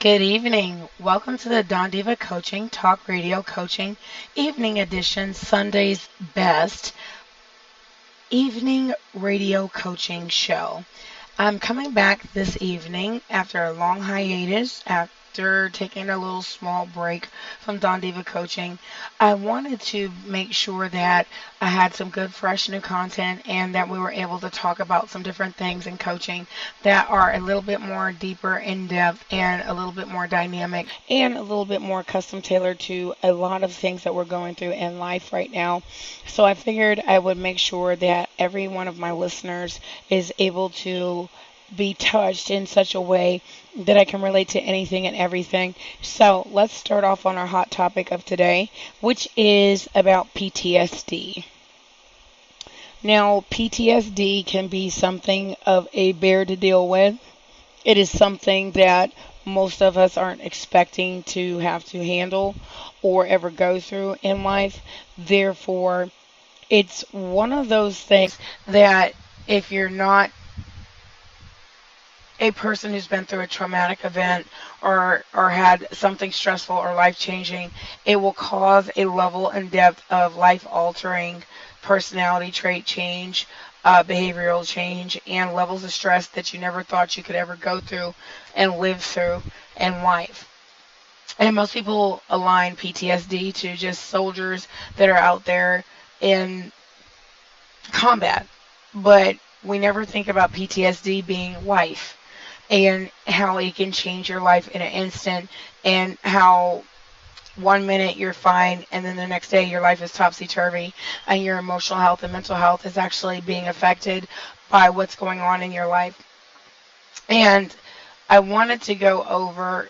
Good evening. Welcome to the DonDiva Coaching Talk Radio Coaching Evening Edition, Sunday's best evening radio coaching show. I'm coming back this evening after a long hiatus, after taking a little small break from DonDiva Coaching. I wanted to make sure that I had some good, fresh new content and that we were able to talk about some different things in coaching that are a little bit more deeper in depth and a little bit more dynamic and a little bit more custom tailored to a lot of things that we're going through in life right now. So I figured I would make sure that every one of my listeners is able to be touched in such a way that I can relate to anything and everything. So let's start off on our hot topic of today, which is about PTSD. Now, PTSD can be something of a bear to deal with. It is something that most of us aren't expecting to have to handle or ever go through in life. Therefore, it's one of those things that if you're not a person who's been through a traumatic event or had something stressful or life-changing, it will cause a level and depth of life-altering personality trait change, behavioral change, and levels of stress that you never thought you could ever go through and live through in life. And most people align PTSD to just soldiers that are out there in combat, but we never think about PTSD being life and how it can change your life in an instant, and how 1 minute you're fine and then the next day your life is topsy-turvy and your emotional health and mental health is actually being affected by what's going on in your life. And I wanted to go over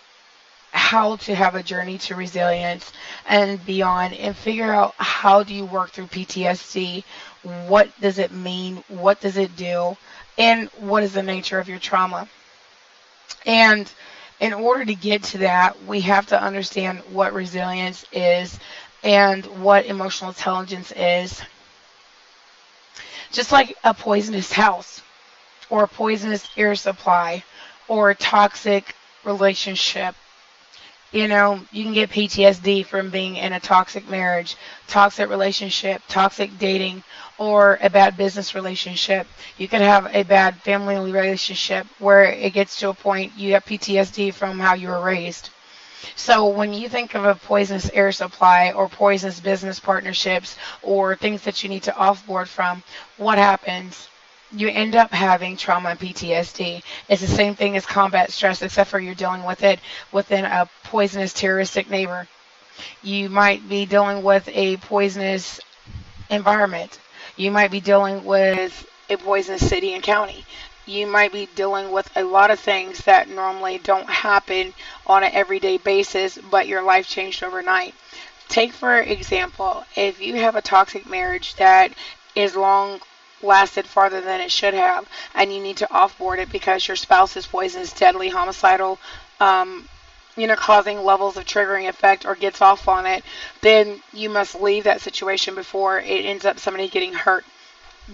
how to have a journey to resilience and beyond and figure out how do you work through PTSD, what does it mean, what does it do, and what is the nature of your trauma. And in order to get to that, we have to understand what resilience is and what emotional intelligence is. Just like a poisonous house or a poisonous air supply or a toxic relationship. You can get PTSD from being in a toxic marriage, toxic relationship, toxic dating, or a bad business relationship. You could have a bad family relationship where it gets to a point you have PTSD from how you were raised. So when you think of a poisonous air supply or poisonous business partnerships or things that you need to offboard from, what happens? You end up having trauma and PTSD. It's the same thing as combat stress, except for you're dealing with it within a poisonous terroristic neighbor. You might be dealing with a poisonous environment. You might be dealing with a poisonous city and county. You might be dealing with a lot of things that normally don't happen on an everyday basis, but your life changed overnight. Take, for example, if you have a toxic marriage that is lasted farther than it should have, and you need to offboard it because your spouse is poisonous, deadly, homicidal, causing levels of triggering effect or gets off on it, then you must leave that situation before it ends up somebody getting hurt.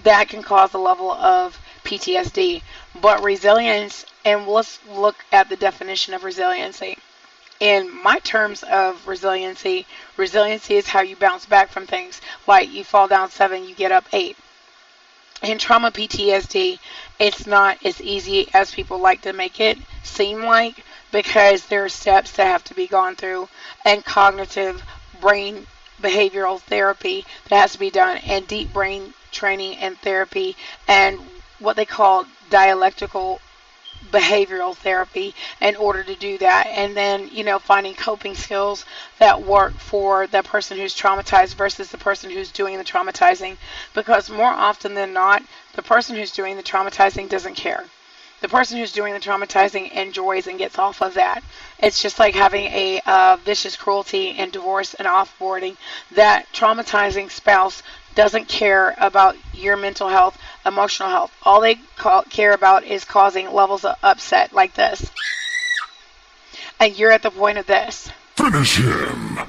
That can cause a level of PTSD. But resilience, and let's look at the definition of resiliency. In my terms of resiliency is how you bounce back from things. Like you fall down 7, you get up 8. In trauma PTSD, it's not as easy as people like to make it seem like, because there are steps that have to be gone through and cognitive brain behavioral therapy that has to be done, and deep brain training and therapy, and what they call dialectical behavioral therapy in order to do that. And then, finding coping skills that work for the person who's traumatized versus the person who's doing the traumatizing. Because more often than not, the person who's doing the traumatizing doesn't care. The person who's doing the traumatizing enjoys and gets off of that. It's just like having a vicious cruelty and divorce and offboarding. That traumatizing spouse doesn't care about your mental health, emotional health. All they care about is causing levels of upset like this. And you're at the point of this. Finish him!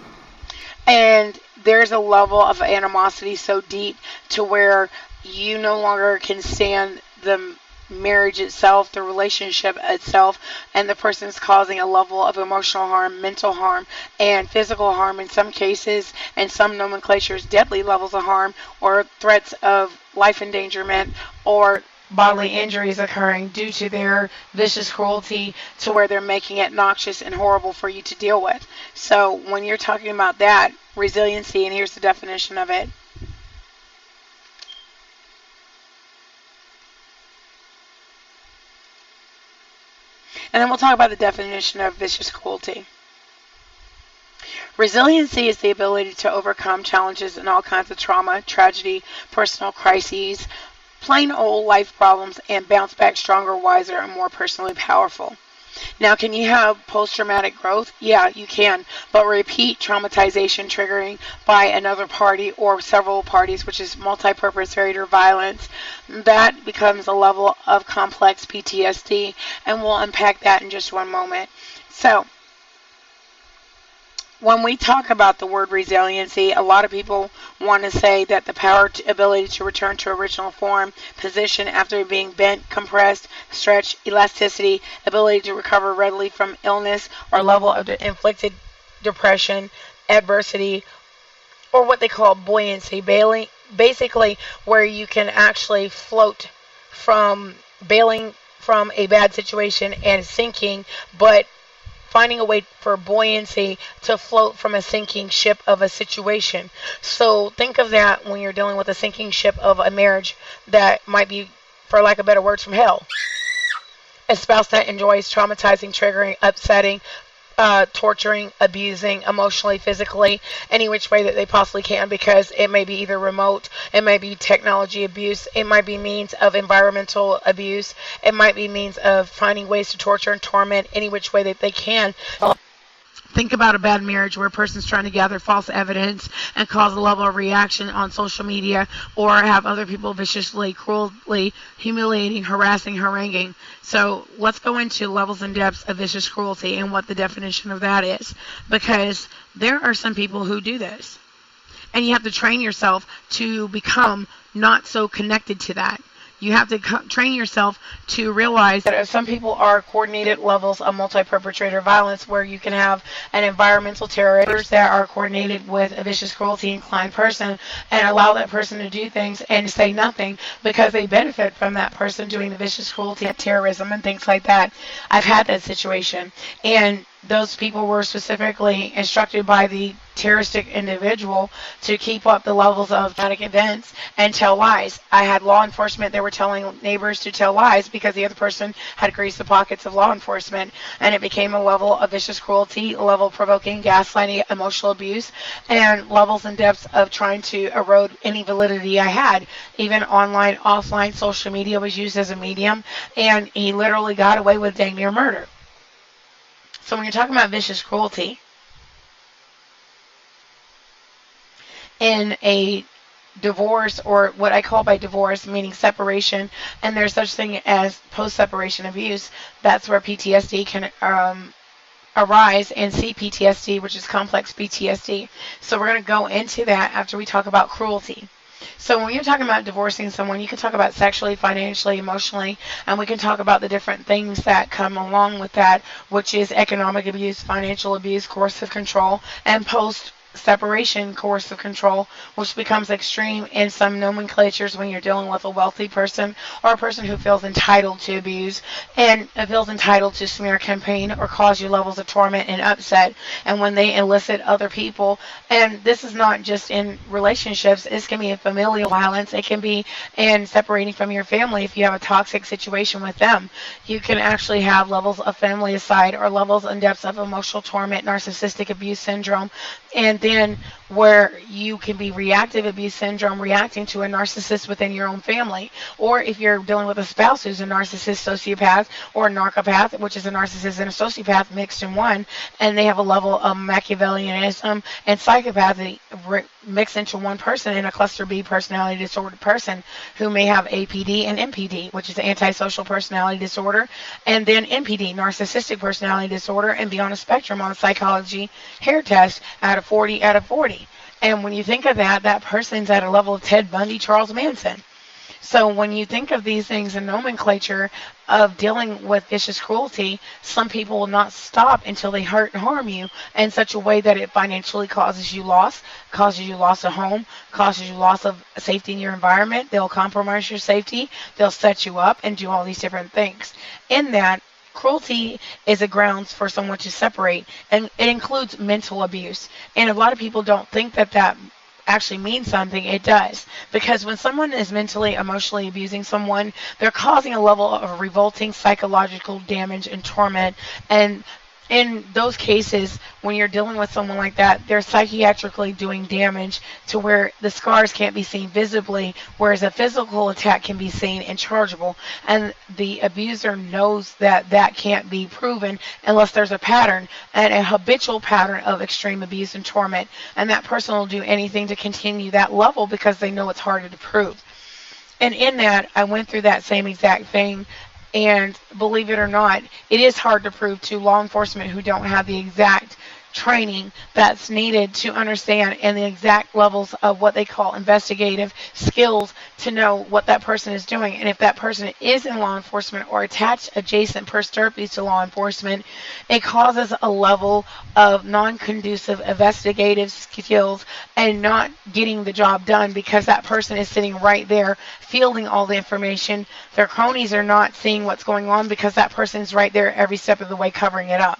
And there's a level of animosity so deep to where you no longer can stand the marriage itself, the relationship itself, and the person's causing a level of emotional harm, mental harm, and physical harm in some cases, and some nomenclatures, deadly levels of harm, or threats of life endangerment, or bodily injuries occurring due to their vicious cruelty, to where they're making it noxious and horrible for you to deal with. So when you're talking about that, resiliency, and here's the definition of it. And then we'll talk about the definition of vicious cruelty. Resiliency is the ability to overcome challenges and all kinds of trauma, tragedy, personal crises, plain old life problems, and bounce back stronger, wiser, and more personally powerful. Now, can you have post-traumatic growth? Yeah, you can. But repeat traumatization triggering by another party or several parties, which is multi-perpetrator violence, that becomes a level of complex PTSD, and we'll unpack that in just one moment. So, when we talk about the word resiliency, a lot of people want to say that the ability to return to original form, position after being bent, compressed, stretched, elasticity, ability to recover readily from illness or level of inflicted depression, adversity, or what they call buoyancy, basically where you can actually float from bailing from a bad situation and sinking, but finding a way for buoyancy to float from a sinking ship of a situation. So think of that when you're dealing with a sinking ship of a marriage that might be, for lack of better words, from hell. A spouse that enjoys traumatizing, triggering, upsetting, torturing, abusing, emotionally, physically, any which way that they possibly can, because it may be either remote, it may be technology abuse, it might be means of environmental abuse, it might be means of finding ways to torture and torment any which way that they can. Think about a bad marriage where a person's trying to gather false evidence and cause a level of reaction on social media, or have other people viciously, cruelly, humiliating, harassing, haranguing. So let's go into levels and depths of vicious cruelty and what the definition of that is, because there are some people who do this, and you have to train yourself to become not so connected to that. You have to train yourself to realize that some people are coordinated levels of multi-perpetrator violence, where you can have an environmental terrorist that are coordinated with a vicious cruelty inclined person, and allow that person to do things and say nothing because they benefit from that person doing the vicious cruelty and terrorism and things like that. I've had that situation, and those people were specifically instructed by the terroristic individual to keep up the levels of traumatic events and tell lies. I had law enforcement that were telling neighbors to tell lies because the other person had greased the pockets of law enforcement, and it became a level of vicious cruelty, a level of provoking, gaslighting, emotional abuse, and levels and depths of trying to erode any validity I had. Even online, offline, social media was used as a medium, and he literally got away with dang near murder. So when you're talking about vicious cruelty in a divorce, or what I call by divorce, meaning separation, and there's such thing as post-separation abuse, that's where PTSD can arise, and CPTSD, which is complex PTSD. So we're going to go into that after we talk about cruelty. So when you're talking about divorcing someone, you can talk about sexually, financially, emotionally, and we can talk about the different things that come along with that, which is economic abuse, financial abuse, coercive control, and post-separation coercive control, which becomes extreme in some nomenclatures when you're dealing with a wealthy person or a person who feels entitled to abuse and feels entitled to smear campaign or cause you levels of torment and upset, and when they elicit other people. And this is not just in relationships, this can be in familial violence, it can be in separating from your family. If you have a toxic situation with them, you can actually have levels of family aside, or levels and depths of emotional torment, narcissistic abuse syndrome, and then where you can be reactive abuse syndrome, reacting to a narcissist within your own family. Or if you're dealing with a spouse who's a narcissist, sociopath, or a narcopath, which is a narcissist and a sociopath mixed in one, and they have a level of Machiavellianism and psychopathy mixed into one person, in a cluster B personality disorder person who may have APD and MPD, which is antisocial personality disorder, and then NPD, narcissistic personality disorder, and be on a spectrum on a psychology hair test out of 40 out of 40. And when you think of that, that person's at a level of Ted Bundy, Charles Manson. So when you think of these things in nomenclature of dealing with vicious cruelty, some people will not stop until they hurt and harm you in such a way that it financially causes you loss of home, causes you loss of safety in your environment. They'll compromise your safety. They'll set you up and do all these different things. In that, cruelty is a grounds for someone to separate, and it includes mental abuse. And a lot of people don't think that that actually means something. It does, because when someone is mentally, emotionally abusing someone, they're causing a level of revolting psychological damage and torment. And in those cases, when you're dealing with someone like that, they're psychiatrically doing damage to where the scars can't be seen visibly, whereas a physical attack can be seen and chargeable. And the abuser knows that that can't be proven unless there's a pattern, and a habitual pattern of extreme abuse and torment. And that person will do anything to continue that level because they know it's harder to prove. And in that, I went through that same exact thing. And believe it or not, it is hard to prove to law enforcement who don't have the exact training that's needed to understand and the exact levels of what they call investigative skills to know what that person is doing. And if that person is in law enforcement or attached adjacent persterpes to law enforcement, it causes a level of non-conducive investigative skills and not getting the job done because that person is sitting right there fielding all the information. Their cronies are not seeing what's going on because that person is right there every step of the way covering it up.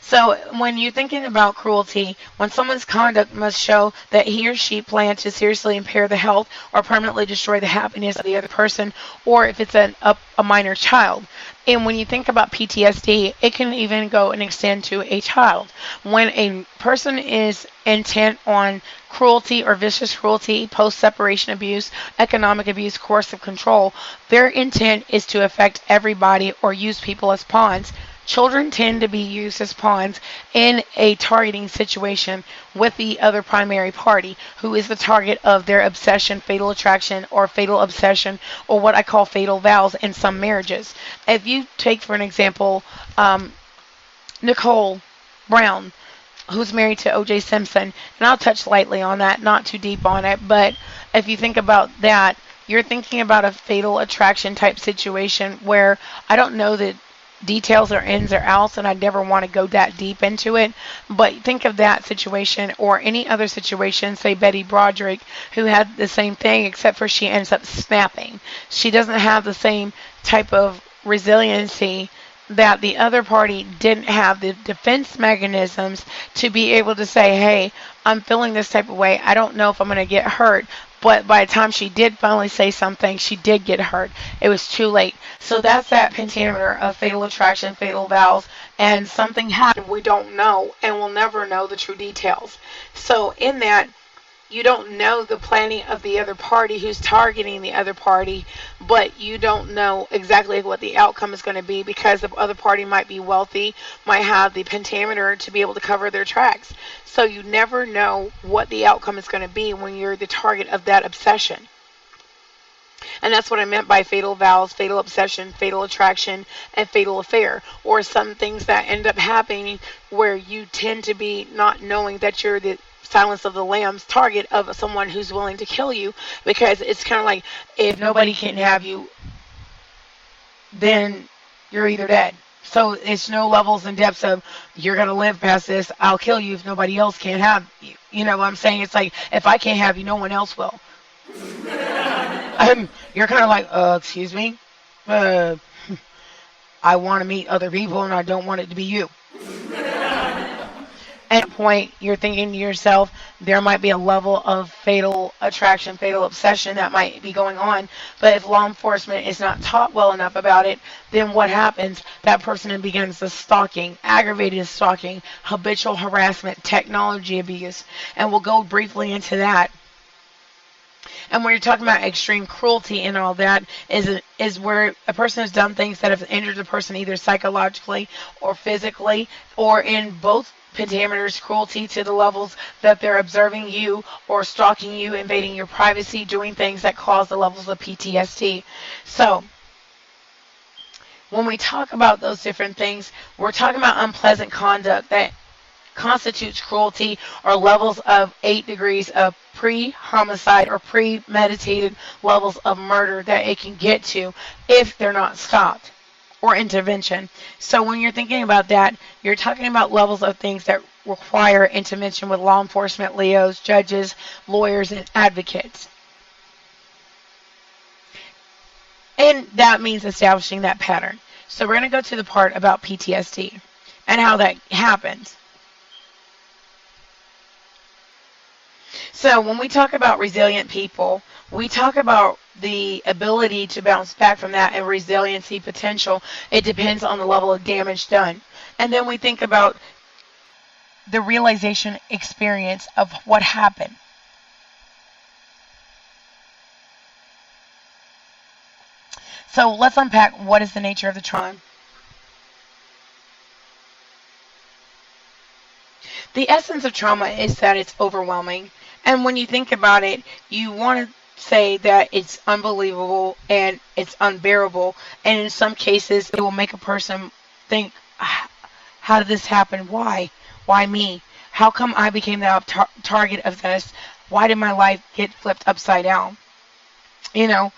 So when you're thinking about cruelty, when someone's conduct must show that he or she planned to seriously impair the health or permanently destroy the happiness of the other person, or if it's a minor child. And when you think about PTSD, it can even go and extend to a child. When a person is intent on cruelty or vicious cruelty, post-separation abuse, economic abuse, coercive control, their intent is to affect everybody or use people as pawns. Children tend to be used as pawns in a targeting situation with the other primary party, who is the target of their obsession, fatal attraction, or fatal obsession, or what I call fatal vows in some marriages. If you take, for an example, Nicole Brown, who's married to O.J. Simpson, and I'll touch lightly on that, not too deep on it, but if you think about that, you're thinking about a fatal attraction type situation where I don't know that details or ins or outs, and I never want to go that deep into it, but think of that situation or any other situation, say Betty Broderick, who had the same thing except for she ends up snapping. She doesn't have the same type of resiliency that the other party didn't have, the defense mechanisms to be able to say, hey, I'm feeling this type of way. I don't know if I'm going to get hurt. But by the time she did finally say something, she did get hurt. It was too late. So that's that pentameter of fatal attraction, fatal vows, and something happened we don't know, and we'll never know the true details. So in that, you don't know the planning of the other party who's targeting the other party, but you don't know exactly what the outcome is going to be because the other party might be wealthy, might have the pentameter to be able to cover their tracks. So you never know what the outcome is going to be when you're the target of that obsession. And that's what I meant by fatal vows, fatal obsession, fatal attraction, and fatal affair. Or some things that end up happening where you tend to be not knowing that you're the Silence of the Lambs target of someone who's willing to kill you, because it's kind of like, if nobody can have you, then you're either dead. So it's no levels and depths of, you're going to live past this, I'll kill you if nobody else can have you. You know what I'm saying? It's like, if I can't have you, no one else will. You're kind of like, excuse me? I want to meet other people and I don't want it to be you. At a point, you're thinking to yourself, there might be a level of fatal attraction, fatal obsession that might be going on. But if law enforcement is not taught well enough about it, then what happens? That person begins the stalking, aggravated stalking, habitual harassment, technology abuse. And we'll go briefly into that. And when you're talking about extreme cruelty and all that, is where a person has done things that have injured the person either psychologically or physically, or in both pentameters, cruelty to the levels that they're observing you or stalking you, invading your privacy, doing things that cause the levels of PTSD. So when we talk about those different things, we're talking about unpleasant conduct that constitutes cruelty, or levels of 8 degrees of pre-homicide or premeditated levels of murder that it can get to if they're not stopped, or intervention. So when you're thinking about that, you're talking about levels of things that require intervention with law enforcement, LEOs, judges, lawyers, and advocates. And that means establishing that pattern. So we're going to go to the part about PTSD and how that happens. So when we talk about resilient people, we talk about the ability to bounce back from that and resiliency potential. It depends on the level of damage done. And then we think about the realization experience of what happened. So let's unpack what is the nature of the trauma. The essence of trauma is that it's overwhelming. And when you think about it, you want to say that it's unbelievable and it's unbearable. And in some cases, it will make a person think, how did this happen? Why? Why me? How come I became the target of this? Why did my life get flipped upside down? You know,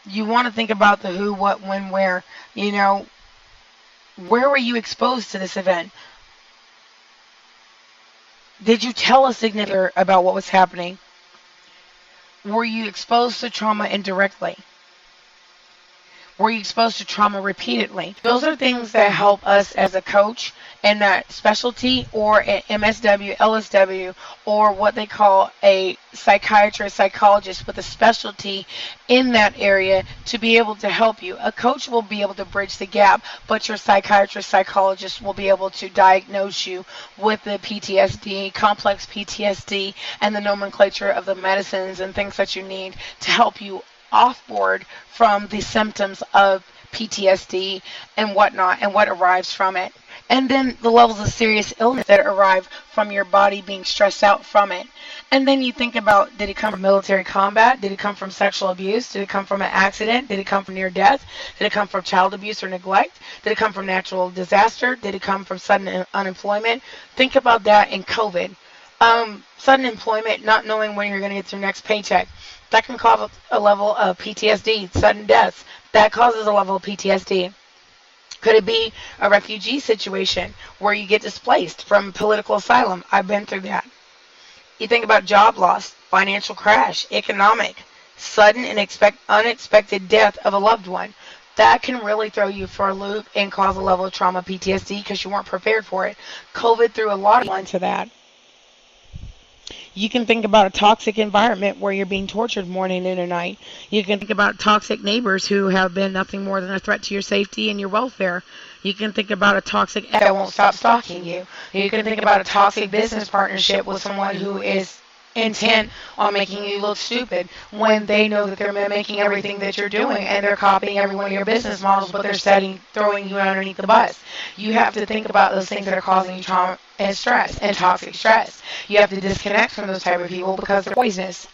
you want to think about the who, what, when, where. You know, where were you exposed to this event? Did you tell a significant other about what was happening? Were you exposed to trauma indirectly? Were you exposed to trauma repeatedly? Those are things that help us as a coach in that specialty, or an MSW, LSW, or what they call a psychiatrist, psychologist with a specialty in that area to be able to help you. A coach will be able to bridge the gap, but your psychiatrist, psychologist will be able to diagnose you with the PTSD, complex PTSD, and the nomenclature of the medicines and things that you need to help you offboard from the symptoms of PTSD and whatnot, and what arrives from it. And then the levels of serious illness that arrive from your body being stressed out from it. And then you think about, did it come from military combat? Did it come from sexual abuse? Did it come from an accident? Did it come from near death? Did it come from child abuse or neglect? Did it come from natural disaster? Did it come from sudden unemployment? Think about that in COVID. Sudden employment, not knowing when you're going to get your next paycheck. That can cause a level of PTSD. Sudden deaths, that causes a level of PTSD. Could it be a refugee situation where you get displaced from political asylum? I've been through that. You think about job loss, financial crash, economic, sudden and unexpected death of a loved one. That can really throw you for a loop and cause a level of trauma, PTSD, because you weren't prepared for it. COVID threw a lot into that. You can think about a toxic environment where you're being tortured morning and night. You can think about toxic neighbors who have been nothing more than a threat to your safety and your welfare. You can think about a toxic ex that won't stop stalking you. You can think about a toxic business partnership with someone who is intent on making you look stupid when they know that they're mimicking everything that you're doing, and they're copying every one of your business models, but they're throwing you underneath the bus. You have to think about those things that are causing you trauma and stress and toxic stress. You have to disconnect from those type of people because they're poisonous.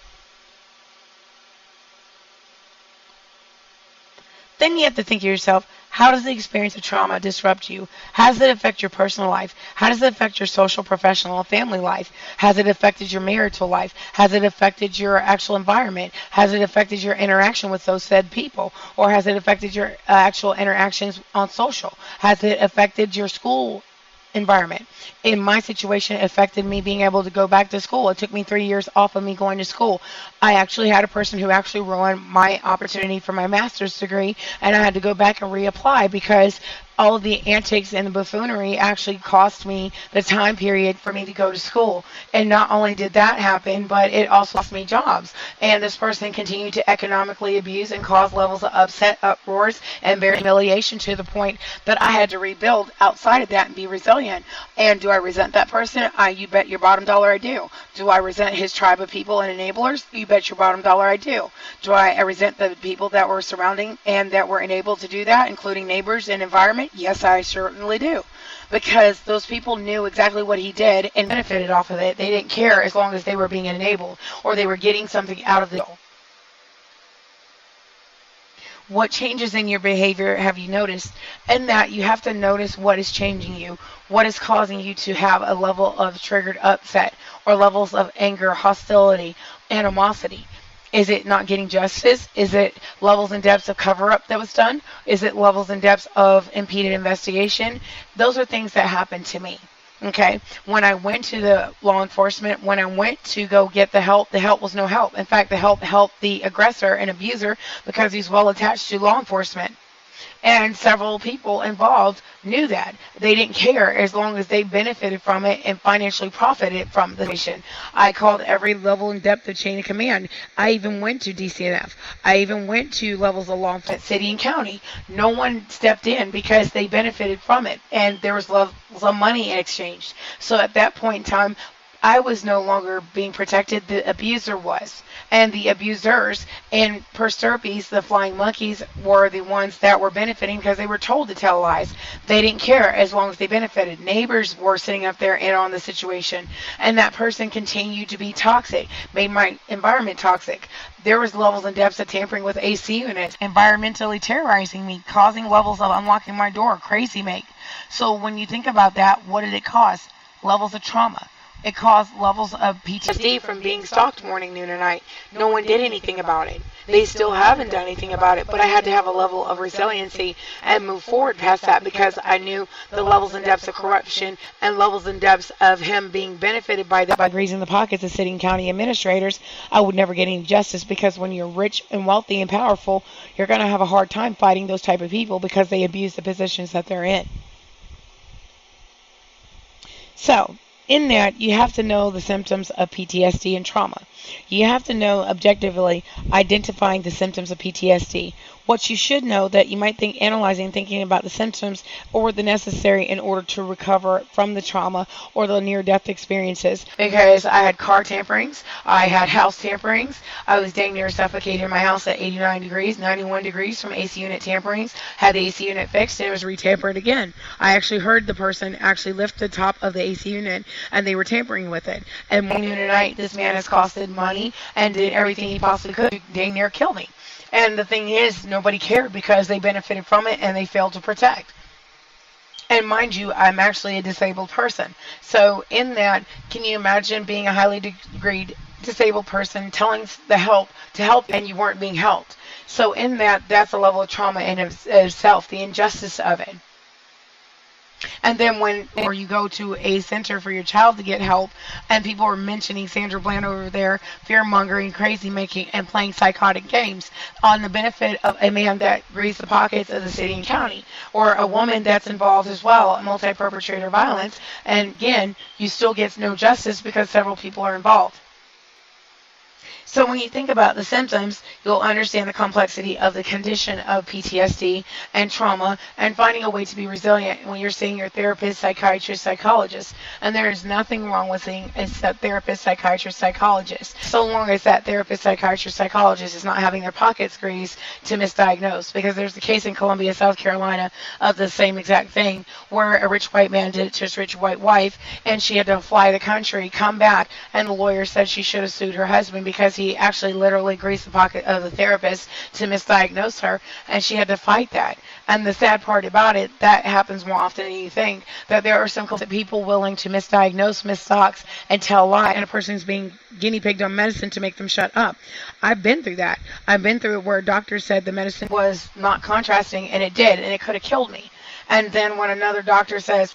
Then you have to think to yourself, how does the experience of trauma disrupt you? How does it affect your personal life? How does it affect your social, professional, and family life? Has it affected your marital life? Has it affected your actual environment? Has it affected your interaction with those said people? Or has it affected your actual interactions on social? Has it affected your school environment? In my situation, it affected me being able to go back to school. It took me 3 years off of me going to school. I actually had a person who actually ruined my opportunity for my master's degree, and I had to go back and reapply because all of the antics and the buffoonery actually cost me the time period for me to go to school. And not only did that happen, but it also lost me jobs. And this person continued to economically abuse and cause levels of upset, uproars, and very humiliation to the point that I had to rebuild outside of that and be resilient. And do I resent that person? You bet your bottom dollar I do. Do I resent his tribe of people and enablers? You bet your bottom dollar I do. Do I resent the people that were surrounding and that were enabled to do that, including neighbors and environment? Yes, I certainly do. Because those people knew exactly what he did and benefited off of it. They didn't care as long as they were being enabled or they were getting something out of it. What changes in your behavior have you noticed? And that you have to notice what is changing you, what is causing you to have a level of triggered upset or levels of anger, hostility, animosity. Is it not getting justice? Is it levels and depths of cover up that was done? Is it levels and depths of impeded investigation? Those are things that happened to me. Okay, when I went to the law enforcement, when I went to go get the help was no help. In fact, the help helped the aggressor and abuser because he's well attached to law enforcement. And several people involved knew that. They didn't care as long as they benefited from it and financially profited from the situation. I called every level and depth of chain of command. I even went to DCNF. I even went to levels of law enforcement, city and county. No one stepped in because they benefited from it. And there was some money in exchange. So at that point in time, I was no longer being protected. The abuser was. And the abusers and per serpes, the flying monkeys, were the ones that were benefiting because they were told to tell lies. They didn't care as long as they benefited. Neighbors were sitting up there in on the situation. And that person continued to be toxic, made my environment toxic. There was levels and depths of tampering with AC units, environmentally terrorizing me, causing levels of unlocking my door, crazy make. So when you think about that, what did it cause? Levels of trauma. It caused levels of PTSD from being stalked morning, noon, and night. No one did anything about it. They still haven't done anything about it, but I had to have a level of resiliency and move forward past that because I knew the levels and depths of corruption and levels and depths of him being benefited by that by greasing the pockets of city and county administrators. I would never get any justice because when you're rich and wealthy and powerful, you're going to have a hard time fighting those type of people because they abuse the positions that they're in. So, in that, you have to know the symptoms of PTSD and trauma. You have to know objectively identifying the symptoms of PTSD. What you should know that you might think analyzing, thinking about the symptoms or the necessary in order to recover from the trauma or the near-death experiences. Because I had car tamperings, I had house tamperings, I was dang near suffocated in my house at 89 degrees, 91 degrees from AC unit tamperings, had the AC unit fixed and it was re-tampered again. I actually heard the person actually lift the top of the AC unit and they were tampering with it. And morning, noon, and night, this man has costed money and did everything he possibly could to dang near kill me. And the thing is, nobody cared because they benefited from it and they failed to protect. And mind you, I'm actually a disabled person. So in that, can you imagine being a highly degreed disabled person telling the help to help and you weren't being helped? So in that, that's a level of trauma in itself, the injustice of it. And then or you go to a center for your child to get help, and people are mentioning Sandra Bland over there, fear-mongering, crazy-making, and playing psychotic games on the benefit of a man that greased the pockets of the city and county, or a woman that's involved as well, multi-perpetrator violence, and again, you still get no justice because several people are involved. So when you think about the symptoms, you'll understand the complexity of the condition of PTSD and trauma and finding a way to be resilient when you're seeing your therapist, psychiatrist, psychologist. And there is nothing wrong with seeing a therapist, psychiatrist, psychologist, so long as that therapist, psychiatrist, psychologist is not having their pockets greased to misdiagnose. Because there's a case in Columbia, South Carolina of the same exact thing where a rich white man did it to his rich white wife and she had to fly the country, come back, and the lawyer said she should have sued her husband because he actually literally greased the pocket of the therapist to misdiagnose her, and she had to fight that. And the sad part about it, that happens more often than you think, that there are some people willing to misdiagnose, misdox, and tell a lie, and a person's being guinea pigged on medicine to make them shut up. I've been through that. I've been through it where doctors said the medicine was not contrasting, and it did, and it could have killed me. And then when another doctor says,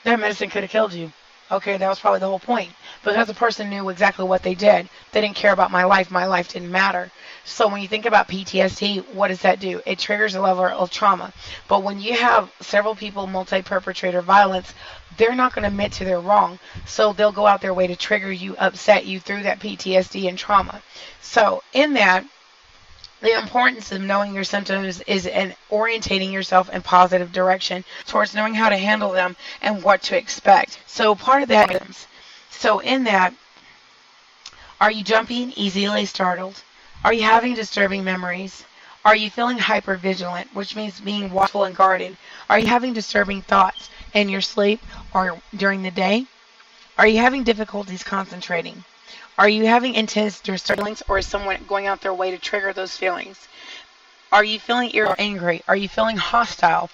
that medicine could have killed you. Okay, that was probably the whole point. Because the person knew exactly what they did. They didn't care about my life. My life didn't matter. So when you think about PTSD, what does that do? It triggers a level of trauma. But when you have several people multi-perpetrator violence, they're not going to admit to their wrong. So they'll go out their way to trigger you, upset you through that PTSD and trauma. So in that, the importance of knowing your symptoms is in orientating yourself in positive direction towards knowing how to handle them and what to expect. So part of that is, so in that, are you jumpy, easily startled? Are you having disturbing memories? Are you feeling hypervigilant, which means being watchful and guarded? Are you having disturbing thoughts in your sleep or during the day? Are you having difficulties concentrating? Are you having intense feelings, or is someone going out their way to trigger those feelings? Are you feeling angry? Are you feeling hostile?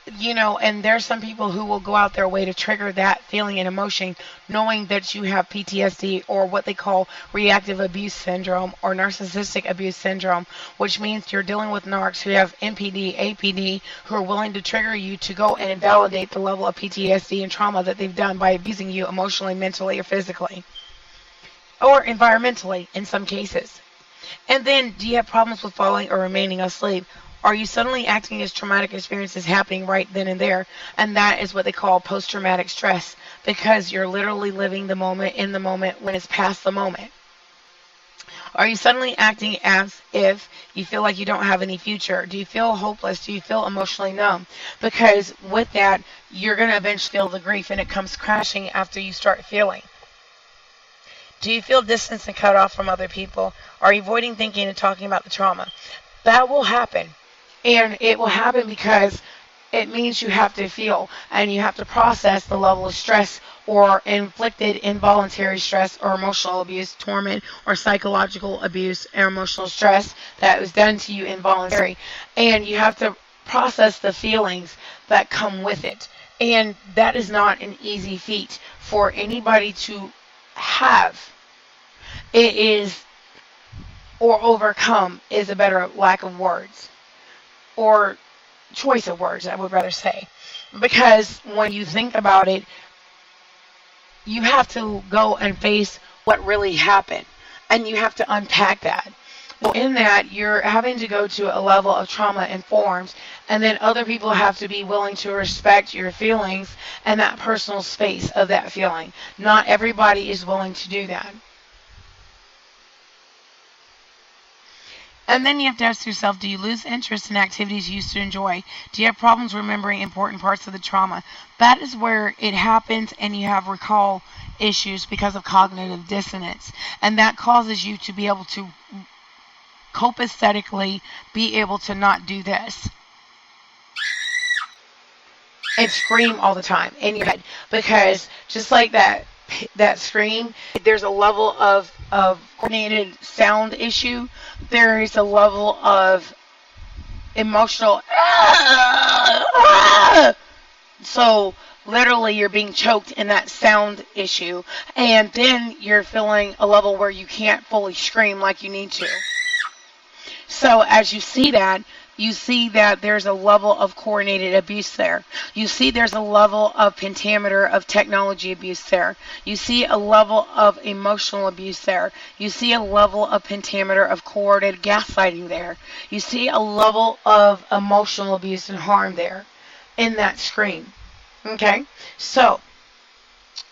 And there's some people who will go out their way to trigger that feeling and emotion, knowing that you have PTSD, or what they call reactive abuse syndrome or narcissistic abuse syndrome, which means you're dealing with narcs who have NPD, APD, who are willing to trigger you to go and invalidate the level of PTSD and trauma that they've done by abusing you emotionally, mentally, or physically, or environmentally in some cases. And then, do you have problems with falling or remaining asleep? Are you suddenly acting as traumatic experiences happening right then and there? And that is what they call post-traumatic stress, because you're literally living the moment in the moment when it's past the moment. Are you suddenly acting as if you feel like you don't have any future? Do you feel hopeless? Do you feel emotionally numb? Because with that, you're going to eventually feel the grief, and it comes crashing after you start feeling. Do you feel distanced and cut off from other people? Are you avoiding thinking and talking about the trauma? That will happen. And it will happen because it means you have to feel and you have to process the level of stress or inflicted involuntary stress or emotional abuse, torment, or psychological abuse or emotional stress that was done to you involuntary. And you have to process the feelings that come with it. And that is not an easy feat for anybody to have. It is, or overcome is a better lack of words, or choice of words, I would rather say. Because when you think about it, you have to go and face what really happened, and you have to unpack that. Well, in that, you're having to go to a level of trauma informed, and then other people have to be willing to respect your feelings and that personal space of that feeling. Not everybody is willing to do that. And then you have to ask yourself, do you lose interest in activities you used to enjoy? Do you have problems remembering important parts of the trauma? That is where it happens, and you have recall issues because of cognitive dissonance. And that causes you to be able to copacetically be able to not do this and scream all the time in your head. Because just like that scream, there's a level of coordinated sound issue. There is a level of emotional so literally you're being choked in that sound issue, and then you're feeling a level where you can't fully scream like you need to. So as you see that there's a level of coordinated abuse there. You see there's a level of pentameter of technology abuse there. You see a level of emotional abuse there. You see a level of pentameter of coordinated gaslighting there. You see a level of emotional abuse and harm there in that scream. Okay? So,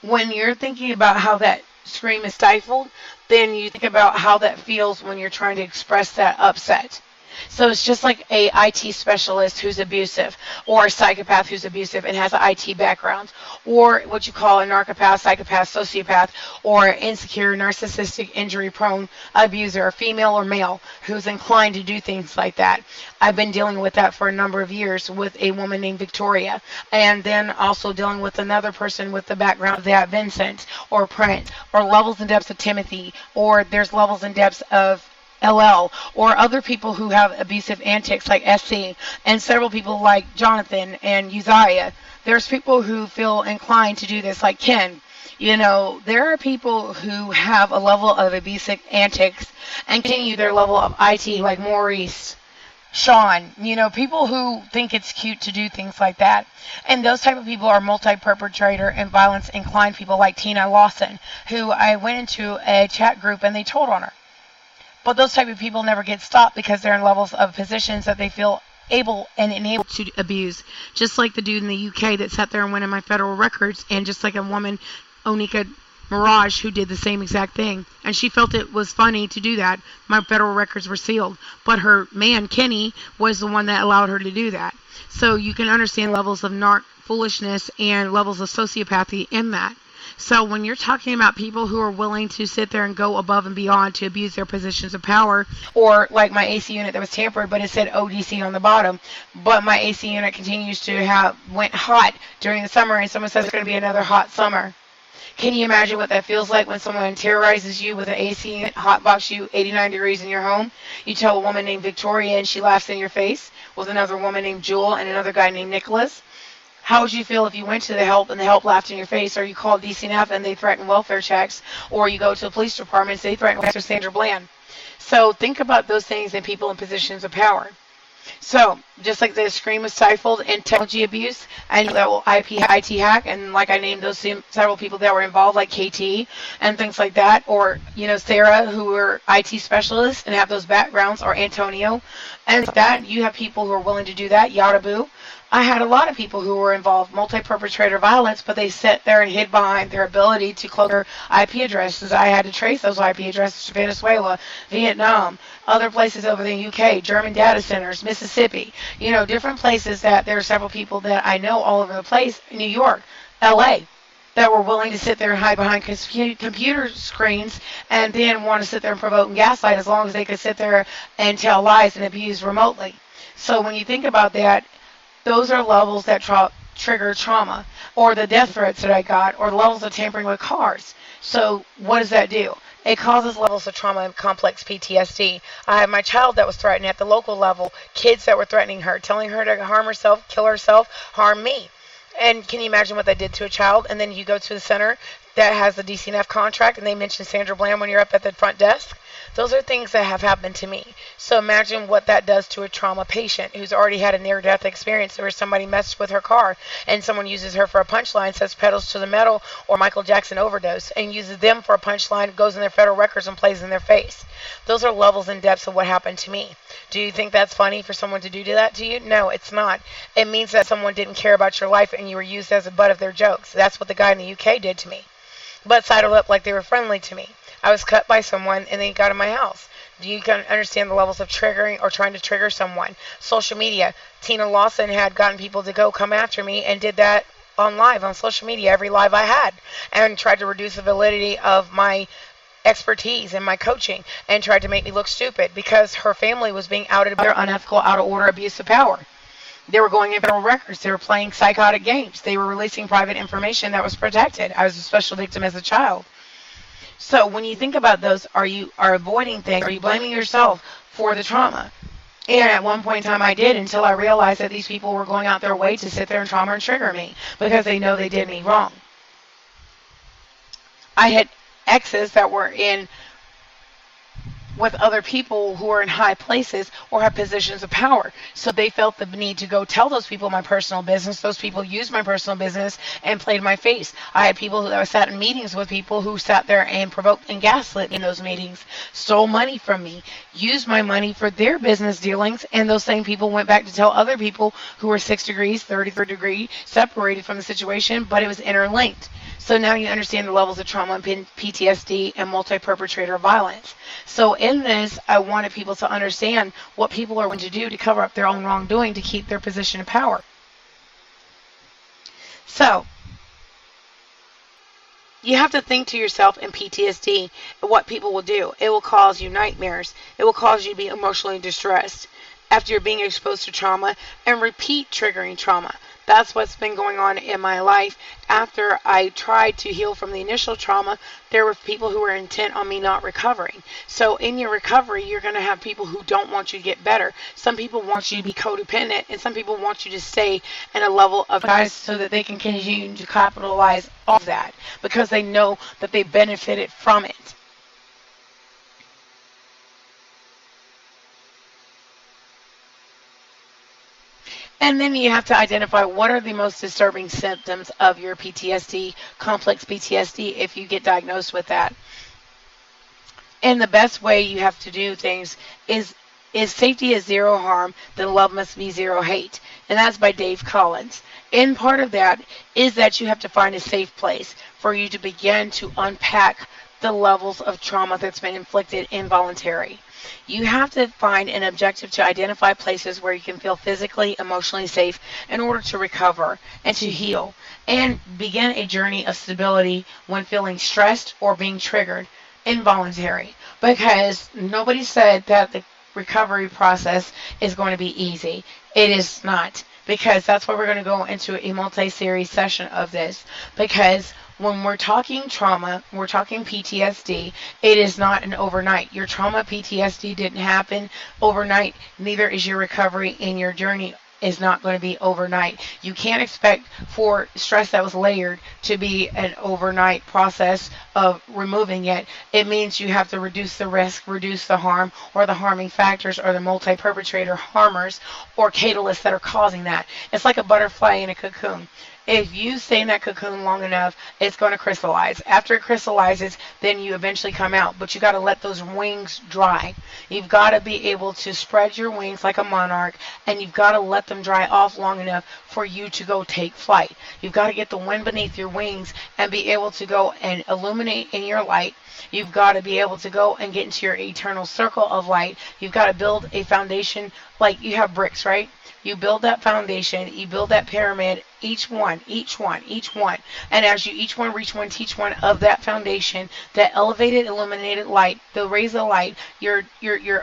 when you're thinking about how that scream is stifled, then you think about how that feels when you're trying to express that upset. So it's just like a IT specialist who's abusive, or a psychopath who's abusive and has an IT background, or what you call a narcopath, psychopath, sociopath, or insecure, narcissistic, injury-prone abuser, female or male, who's inclined to do things like that. I've been dealing with that for a number of years with a woman named Victoria, and then also dealing with another person with the background of that, Vincent, or Prince, or levels and depths of Timothy, or there's levels and depths of LL, or other people who have abusive antics like SC, and several people like Jonathan and Uzziah. There's people who feel inclined to do this like Ken. There are people who have a level of abusive antics and continue their level of IT like Maurice, Sean, people who think it's cute to do things like that. And those type of people are multi-perpetrator and violence-inclined people like Tina Lawson, who I went into a chat group and they told on her. But those type of people never get stopped because they're in levels of positions that they feel able and enabled to abuse. Just like the dude in the UK that sat there and went in my federal records, and just like a woman, Onika Mirage, who did the same exact thing. And she felt it was funny to do that. My federal records were sealed. But her man, Kenny, was the one that allowed her to do that. So you can understand levels of narc foolishness and levels of sociopathy in that. So when you're talking about people who are willing to sit there and go above and beyond to abuse their positions of power, or like my AC unit that was tampered, but it said ODC on the bottom, but my AC unit continues to went hot during the summer, and someone says it's going to be another hot summer. Can you imagine what that feels like when someone terrorizes you with an AC unit, hotbox you 89 degrees in your home? You tell a woman named Victoria and she laughs in your face with another woman named Jewel and another guy named Nicholas. How would you feel if you went to the help and the help laughed in your face, or you called DCNF and they threatened welfare checks, or you go to the police department and they threaten Officer Sandra Bland? So think about those things and people in positions of power. So, just like the scream was stifled in technology abuse, I know that will IT hack, and like I named those several people that were involved, like KT and things like that, or, Sarah, who were IT specialists and have those backgrounds, or Antonio, and that, you have people who are willing to do that, Yadabu. I had a lot of people who were involved, multi-perpetrator violence, but they sat there and hid behind their ability to close their IP addresses. I had to trace those IP addresses to Venezuela, Vietnam, other places over the UK, German data centers, Mississippi, different places that there are several people that I know all over the place, New York, LA, that were willing to sit there and hide behind computer screens and then want to sit there and provoke and gaslight as long as they could sit there and tell lies and abuse remotely. So when you think about that, those are levels that trigger trauma, or the death threats that I got, or the levels of tampering with cars. So what does that do? It causes levels of trauma and complex PTSD. I have my child that was threatened at the local level, kids that were threatening her, telling her to harm herself, kill herself, harm me. And can you imagine what that did to a child? And then you go to the center that has the DCNF contract, and they mention Sandra Bland when you're up at the front desk. Those are things that have happened to me. So imagine what that does to a trauma patient who's already had a near-death experience where somebody messed with her car and someone uses her for a punchline, says pedals to the metal or Michael Jackson overdose, and uses them for a punchline, goes in their federal records and plays in their face. Those are levels and depths of what happened to me. Do you think that's funny for someone to do that to you? No, it's not. It means that someone didn't care about your life and you were used as a butt of their jokes. That's what the guy in the UK did to me. But sidled up like they were friendly to me. I was cut by someone and they got in my house. Do you understand the levels of triggering or trying to trigger someone? Social media. Tina Lawson had gotten people to come after me and did that on social media, every live I had, and tried to reduce the validity of my expertise and my coaching and tried to make me look stupid because her family was being outed about their unethical, out of order abuse of power. They were going in federal records. They were playing psychotic games. They were releasing private information that was protected. I was a special victim as a child. So when you think about those, are you avoiding things? Are you blaming yourself for the trauma? And at one point in time I did, until I realized that these people were going out their way to sit there and trauma and trigger me because they know they did me wrong. I had exes that were in with other people who are in high places or have positions of power. So they felt the need to go tell those people my personal business. Those people used my personal business and played my face. I had people that sat in meetings with people who sat there and provoked and gaslit in those meetings, stole money from me, used my money for their business dealings, and those same people went back to tell other people who were 6 degrees, 33rd degree, separated from the situation, but it was interlinked. So now you understand the levels of trauma and PTSD and multi-perpetrator violence. So in this, I wanted people to understand what people are going to do to cover up their own wrongdoing to keep their position of power. So you have to think to yourself in PTSD what people will do. It will cause you nightmares. It will cause you to be emotionally distressed after you're being exposed to trauma and repeat triggering trauma. That's what's been going on in my life. After I tried to heal from the initial trauma, there were people who were intent on me not recovering. So in your recovery, you're going to have people who don't want you to get better. Some people want you to be codependent, and some people want you to stay in a level of guys so that they can continue to capitalize off that because they know that they benefited from it. And then you have to identify what are the most disturbing symptoms of your PTSD, complex PTSD, if you get diagnosed with that. And the best way you have to do things is safety is zero harm, then love must be zero hate. And that's by Dave Collins. And part of that is that you have to find a safe place for you to begin to unpack the levels of trauma that's been inflicted involuntary. You have to find an objective to identify places where you can feel physically, emotionally safe in order to recover and to heal and begin a journey of stability when feeling stressed or being triggered involuntary. Because nobody said that the recovery process is going to be easy. It is not. Because that's why we're going to go into a multi-series session of this. Because when we're talking trauma, we're talking PTSD, it is not an overnight. Your trauma PTSD didn't happen overnight, neither is your recovery and your journey is not going to be overnight. You can't expect for stress that was layered to be an overnight process of removing it. It means you have to reduce the risk, reduce the harm, or the harming factors, or the multi-perpetrator harmers, or catalysts that are causing that. It's like a butterfly in a cocoon. If you stay in that cocoon long enough, it's going to crystallize. After it crystallizes, then you eventually come out. But you got to let those wings dry. You've got to be able to spread your wings like a monarch, and you've got to let them dry off long enough for you to go take flight. You've got to get the wind beneath your wings and be able to go and illuminate in your light. You've got to be able to go and get into your eternal circle of light. You've got to build a foundation like you have bricks, right? You build that foundation, you build that pyramid, each one. And as you each one reach one, teach one of that foundation, that elevated, illuminated light, the rays of light, your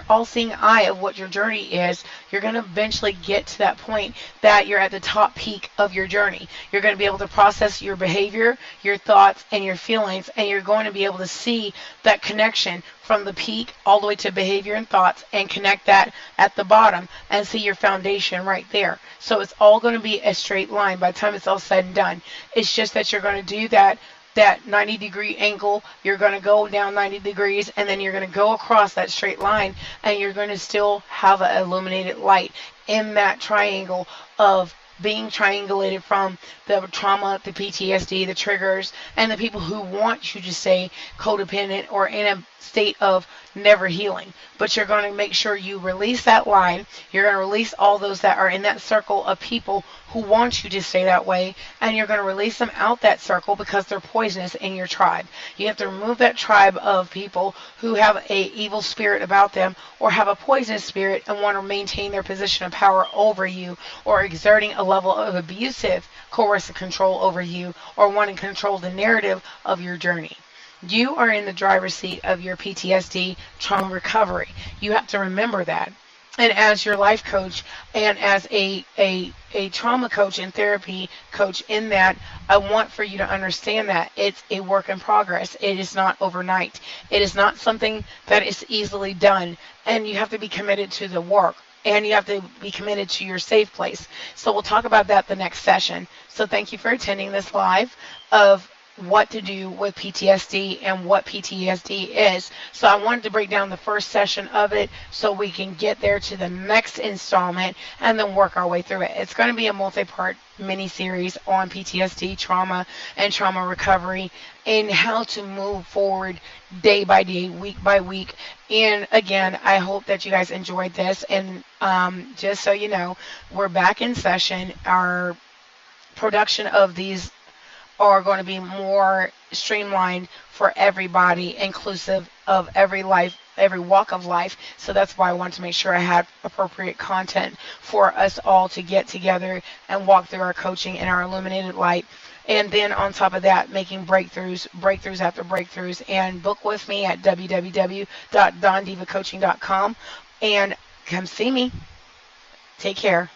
all-seeing eye of what your journey is, you're going to eventually get to that point that you're at the top peak of your journey. You're going to be able to process your behavior, your thoughts, and your feelings, and you're going to be able to see that connection from the peak all the way to behavior and thoughts, and connect that at the bottom and see your foundation right there. So it's all going to be a straight line by the time it's all said and done. It's just that you're going to do that 90-degree angle. You're going to go down 90 degrees, and then you're going to go across that straight line, and you're going to still have an illuminated light in that triangle of being triangulated from the trauma, the PTSD, the triggers, and the people who want you to stay codependent or in a state of never healing. But you're going to make sure you release that line. You're going to release all those that are in that circle of people who want you to stay that way, and you're going to release them out that circle because they're poisonous in your tribe. You have to remove that tribe of people who have a evil spirit about them or have a poisonous spirit and want to maintain their position of power over you, or exerting a level of abusive, coercive control over you, or wanting to control the narrative of your journey. You are in the driver's seat of your PTSD trauma recovery. You have to remember that. And as your life coach and as a trauma coach and therapy coach in that, I want for you to understand that it's a work in progress. It is not overnight. It is not something that is easily done. And you have to be committed to the work. And you have to be committed to your safe place. So we'll talk about that the next session. So thank you for attending this live of what to do with PTSD and what PTSD is. So I wanted to break down the first session of it so we can get there to the next installment and then work our way through it. It's going to be a multi-part mini-series on PTSD, trauma, and trauma recovery, and how to move forward day by day, week by week. And again, I hope that you guys enjoyed this. And just so you know, we're back in session. Our production of these are going to be more streamlined for everybody, inclusive of every life, every walk of life. So that's why I wanted to make sure I had appropriate content for us all to get together and walk through our coaching and our illuminated light. And then on top of that, making breakthroughs after breakthroughs. And book with me at www.dondivacoaching.com and come see me. Take care.